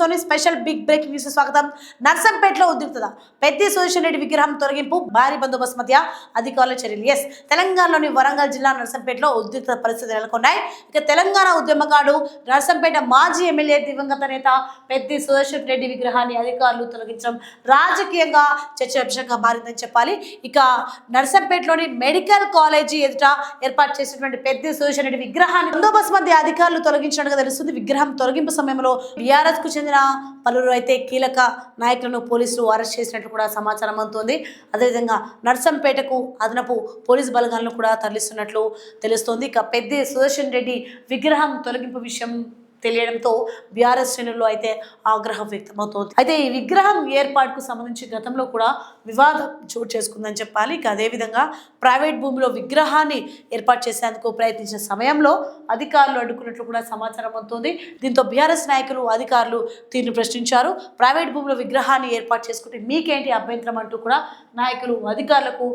న్యూస్లోని special big breaking news స్వాగతం. నర్సంపేటలో ఉద్రిక్తత. పెద్ది సుదర్శన్ రెడ్డి విగ్రహం తొలగింపు, భారీ బందోబస్తు మధ్య అధికారుల చర్యలు. తెలంగాణలోని వరంగల్ జిల్లా నర్సంపేటలో ఉద్రిక్త పరిస్థితులు నెలకొన్నాయి. ఇక తెలంగాణ ఉద్యమకారుడు నర్సంపేట మాజీ ఎమ్మెల్యే దివంగత నేత పెద్ది సుదర్శన్ రెడ్డి విగ్రహాన్ని అధికారులు తొలగించడం రాజకీయంగా చర్చనీయాంశంగా మారిందని చెప్పాలి. ఇక నర్సంపేటలోని మెడికల్ కాలేజీ ఎదుట ఏర్పాటు చేసినటువంటి పెద్ది సుదర్శన్ రెడ్డి విగ్రహాన్ని బందోబస్తు మధ్య అధికారులు తొలగించినట్టుగా తెలుస్తుంది. విగ్రహం తొలగింపు సమయంలో బీఆర్ఎస్ కు చెందిన పలువురు అయితే కీలక నాయకులను పోలీసులు అరెస్ట్ చేసినట్లు కూడా సమాచారం అందుతోంది. అదేవిధంగా నర్సంపేటకు అదనపు పోలీసు బలగాలను కూడా తరలిస్తున్నట్లు తెలుస్తోంది. ఇక పెద్ది సుదర్శన్ రెడ్డి విగ్రహం తొలగింపు విషయం తెలియడంతో బీఆర్ఎస్ శ్రేణుల్లో అయితే ఆగ్రహం వ్యక్తమవుతోంది. అయితే ఈ విగ్రహం ఏర్పాటుకు సంబంధించి గతంలో కూడా వివాదం చోటు చేసుకుందని చెప్పాలి. ఇక అదేవిధంగా ప్రైవేట్ భూమిలో విగ్రహాన్ని ఏర్పాటు చేసేందుకు ప్రయత్నించిన సమయంలో అధికారులు అడ్డుకున్నట్లు కూడా సమాచారం అందుతోంది. దీంతో బీఆర్ఎస్ నాయకులు అధికారులు తీరును ప్రశ్నించారు. ప్రైవేట్ భూమిలో విగ్రహాన్ని ఏర్పాటు చేసుకుంటే మీకేంటి అభ్యంతరం అంటూ కూడా నాయకులు అధికారులకు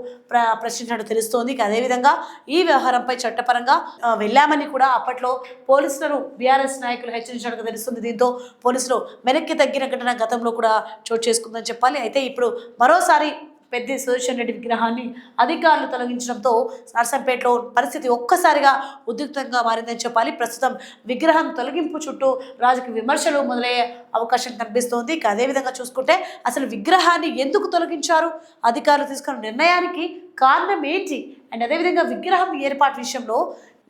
ప్రశ్నించినట్టు తెలుస్తోంది. ఇక అదేవిధంగా ఈ వ్యవహారంపై చట్టపరంగా వెళ్ళామని కూడా అప్పట్లో పోలీసులను బీఆర్ఎస్ నాయకులు హెచ్చరించినట్టుగా తెలుస్తుంది. దీంతో పోలీసులు వెనక్కి తగ్గిన ఘటన గతంలో కూడా చోటు చేసుకుందని చెప్పాలి. అయితే ఇప్పుడు మరోసారి పెద్ది సుదర్శన్ రెడ్డి విగ్రహాన్ని అధికారులు తొలగించడంతో నర్సంపేటలో పరిస్థితి ఒక్కసారిగా ఉద్రిక్తంగా మారిందని చెప్పాలి. ప్రస్తుతం విగ్రహం తొలగింపు చుట్టూ రాజకీయ విమర్శలు మొదలయ్యే అవకాశం కనిపిస్తోంది. అదేవిధంగా చూసుకుంటే అసలు విగ్రహాన్ని ఎందుకు తొలగించారు, అధికారులు తీసుకున్న నిర్ణయానికి కారణం ఏంటి, అండ్ అదేవిధంగా విగ్రహం ఏర్పాటు విషయంలో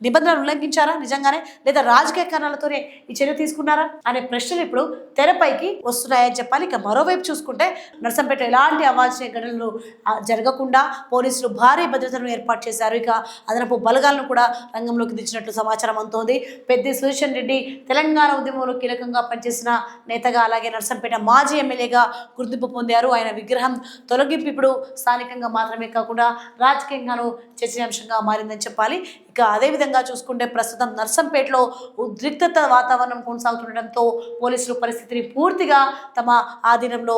నిబంధనలు ఉల్లంఘించారా నిజంగానే, లేదా రాజకీయ కారణాలతోనే ఈ చర్య తీసుకున్నారా అనే ప్రశ్నలు ఇప్పుడు తెరపైకి వస్తున్నాయని చెప్పాలి. ఇక మరోవైపు చూసుకుంటే నర్సంపేట ఎలాంటి అవాంఛనీయ ఘటనలు జరగకుండా పోలీసులు భారీ భద్రతను ఏర్పాటు చేశారు. ఇక అదనపు బలగాలను కూడా రంగంలోకి దించినట్లు సమాచారం అందుతోంది. పెద్ది సుదర్శన్ రెడ్డి తెలంగాణ ఉద్యమంలో కీలకంగా పనిచేసిన నేతగా, అలాగే నర్సంపేట మాజీ ఎమ్మెల్యేగా గుర్తింపు పొందారు. ఆయన విగ్రహం తొలగింపు ఇప్పుడు స్థానికంగా మాత్రమే కాకుండా రాజకీయంగానూ చర్చనీయాంశంగా మారిందని చెప్పాలి. ఇక అదేవిధంగా చూసుకుంటే ప్రస్తుతం నర్సంపేటలో ఉద్రిక్తత వాతావరణం కొనసాగుతుండటంతో పోలీసులు పరిస్థితిని పూర్తిగా తమ ఆధీనంలో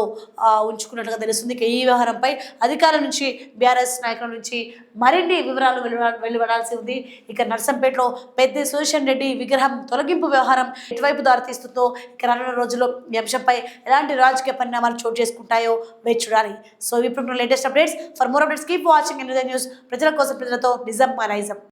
ఉంచుకున్నట్లుగా తెలుస్తుంది. ఇక ఈ వ్యవహారంపై అధికారుల నుంచి, బీఆర్ఎస్ నాయకుల నుంచి మరిన్ని వివరాలు వెలువడాల్సి ఉంది. ఇక నర్సంపేటలో పెద్ది సుదర్శన్ రెడ్డి విగ్రహం తొలగింపు వ్యవహారం ఎటువైపు దారితీస్తుందో, ఇక రానున్న రోజుల్లో ఈ అంశంపై ఎలాంటి రాజకీయ పరిణామాలు చోటు చేసుకుంటాయో వేచి చూడాలి. సో ఇప్పుడు latest updates. For more updates keep watching ఎన్నిదే న్యూస్. ప్రజల కోసం ప్రజలతో, నిజం మా నైజం.